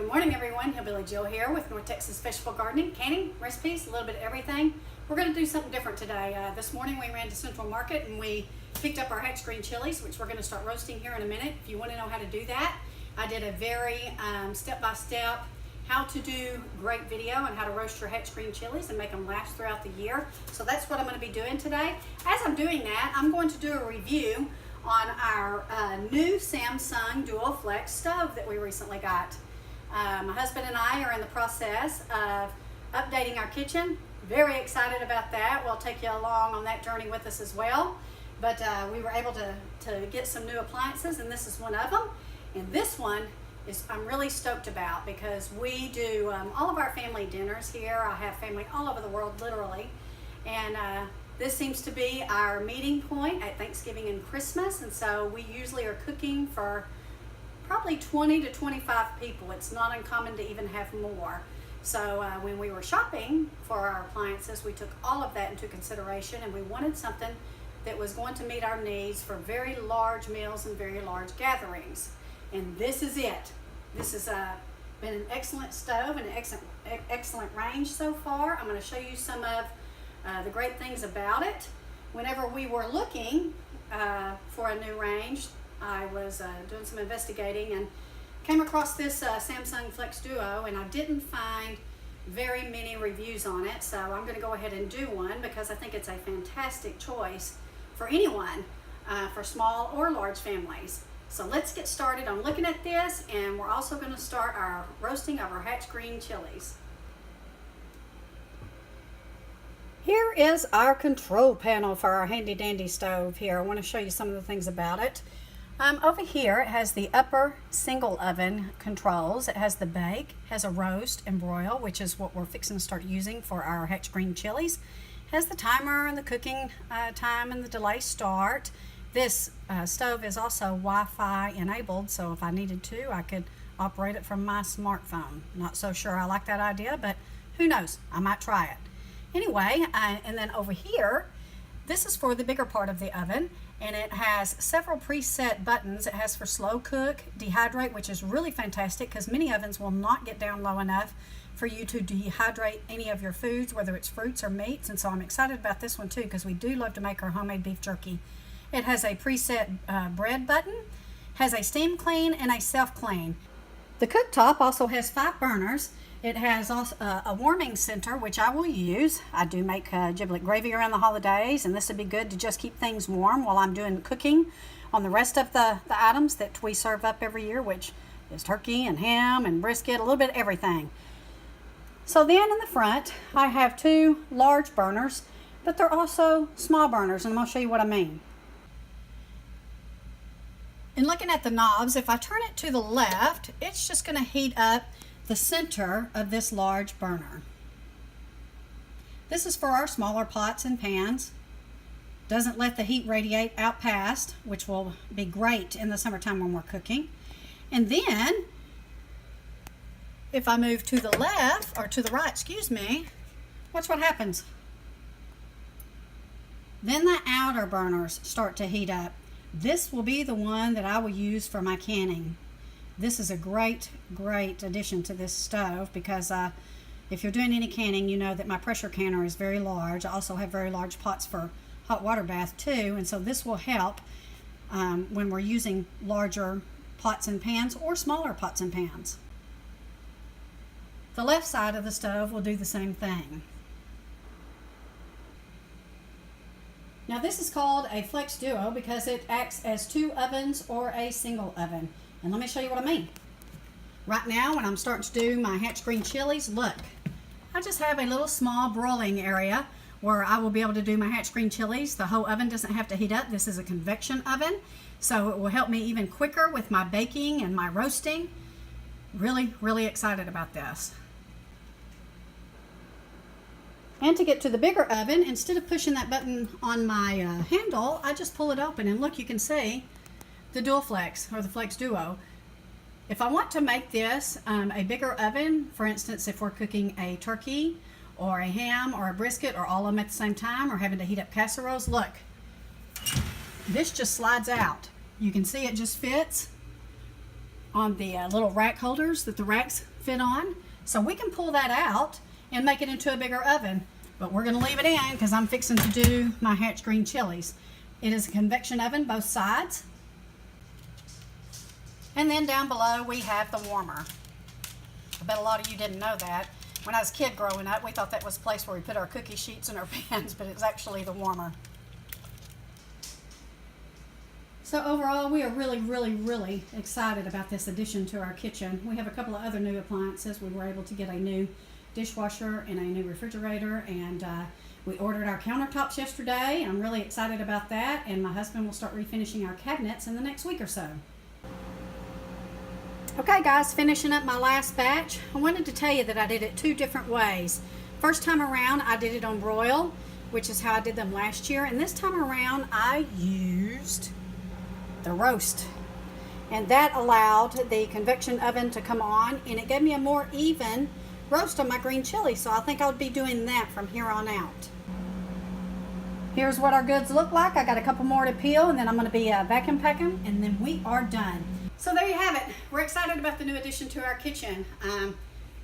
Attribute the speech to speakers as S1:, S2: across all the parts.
S1: Good morning, everyone. Hillbilly Jill here with North Texas Vegetable Gardening, canning, recipes, a little bit of everything. We're going to do something different today. This morning we ran to Central Market and we picked up our hatch green chilies, which we're going to start roasting here in a minute. If you want to know how to do that, I did a very step-by-step how to do great video on how to roast your hatch green chilies and make them last throughout the year. So that's what I'm going to be doing today. As I'm doing that, I'm going to do a review on our new Samsung Dual Flex stove that we recently got. My husband and I are in the process of updating our kitchen. Very excited about that. We'll take you along on that journey with us as well. But we were able to get some new appliances, and this is one of them. And this one is I'm really stoked about because we do all of our family dinners here. I have family all over the world, literally. And this seems to be our meeting point at Thanksgiving and Christmas. And so we usually are cooking for probably 20 to 25 people. It's not uncommon to even have more. So when we were shopping for our appliances, we took all of that into consideration, and we wanted something that was going to meet our needs for very large meals and very large gatherings. And this is it. This has been an excellent stove and an excellent range so far. I'm going to show you some of the great things about it. Whenever we were looking for a new range, I was doing some investigating and came across this Samsung Flex Duo, and I didn't find very many reviews on it, so I'm going to go ahead and do one because I think it's a fantastic choice for anyone, for small or large families. So let's get started on looking at this, and we're also going to start our roasting of our hatch green chilies. Here is our control panel for our handy dandy stove here. I want to show you some of the things about it. Over here it has the upper single oven controls. It has the bake, has a roast and broil, which is what we're fixing to start using for our hatch green chilies. It has the timer and the cooking time and the delay start. This stove is also Wi-Fi enabled, so if I needed to, I could operate it from my smartphone. Not so sure I like that idea, but who knows? I might try it. Anyway, and then over here, this is for the bigger part of the oven, and it has several preset buttons. It has for slow cook, dehydrate, which is really fantastic because many ovens will not get down low enough for you to dehydrate any of your foods, whether it's fruits or meats. And so I'm excited about this one too because we do love to make our homemade beef jerky. It has a preset bread button, has a steam clean and a self clean. The cooktop also has 5 burners. It has also a warming center, which I will use. I do make giblet gravy around the holidays, and this would be good to just keep things warm while I'm doing cooking on the rest of the items that we serve up every year, which is turkey and ham and brisket, a little bit of everything. So then in the front, I have 2 large burners, but they're also small burners, and I'm going to show you what I mean. In looking at the knobs, if I turn it to the left, it's just going to heat up the center of this large burner. This is for our smaller pots and pans. Doesn't let the heat radiate out past, which will be great in the summertime when we're cooking. And then, if I move to the left, or to the right, excuse me, watch what happens. Then the outer burners start to heat up. This will be the one that I will use for my canning. This is a great addition to this stove because if you're doing any canning, you know that my pressure canner is very large. I also have very large pots for hot water bath too, and so this will help when we're using larger pots and pans or smaller pots and pans. The left side of the stove will do the same thing. Now this is called a Flex Duo because it acts as 2 ovens or a single oven. And let me show you what I mean. Right now, when I'm starting to do my hatch green chilies, look, I just have a little small broiling area where I will be able to do my hatch green chilies. The whole oven doesn't have to heat up. This is a convection oven, so it will help me even quicker with my baking and my roasting. Really excited about this. And to get to the bigger oven, instead of pushing that button on my handle, I just pull it open, and look, you can see the Dual Flex, or the Flex Duo. If I want to make this a bigger oven, for instance, if we're cooking a turkey or a ham or a brisket or all of them at the same time, or having to heat up casseroles, look, this just slides out. You can see it just fits on the little rack holders that the racks fit on. So we can pull that out and make it into a bigger oven. But we're going to leave it in because I'm fixing to do my hatch green chilies. It is a convection oven, both sides. And then down below we have the warmer. I bet a lot of you didn't know that. When I was a kid growing up, we thought that was a place where we put our cookie sheets and our pans, but it's actually the warmer. So overall, we are really excited about this addition to our kitchen. We have a couple of other new appliances. We were able to get a new dishwasher and a new refrigerator, and we ordered our countertops yesterday. I'm really excited about that, and my husband will start refinishing our cabinets in the next week or so. Okay guys, finishing up my last batch. I wanted to tell you that I did it 2 different ways. First time around I did it on broil, which is how I did them last year, and this time around I used the roast, and that allowed the convection oven to come on, and it gave me a more even roast on my green chili, so I think I'll be doing that from here on out. Here's what our goods look like. I got a couple more to peel, and then I'm going to be vacuum packing, and then we are done. So there you have it. We're excited about the new addition to our kitchen.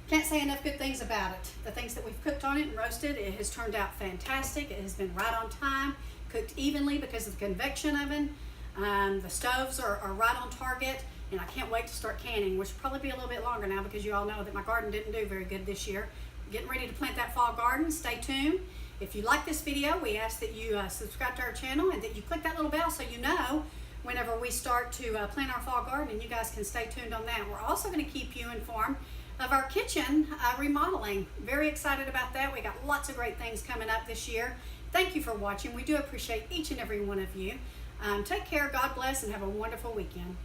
S1: Can't say enough good things about it. The things that we've cooked on it and roasted, it has turned out fantastic. It has been right on time, cooked evenly because of the convection oven. The stoves are right on target, and I can't wait to start canning, which will probably be a little bit longer now because you all know that my garden didn't do very good this year. Getting ready to plant that fall garden. Stay tuned. If you like this video, we ask that you subscribe to our channel and that you click that little bell so you know whenever we start to plant our fall garden, and you guys can stay tuned on that. We're also going to keep you informed of our kitchen remodeling. Very excited about that. We got lots of great things coming up this year. Thank you for watching. We do appreciate each and every one of you. Take care, God bless, and have a wonderful weekend.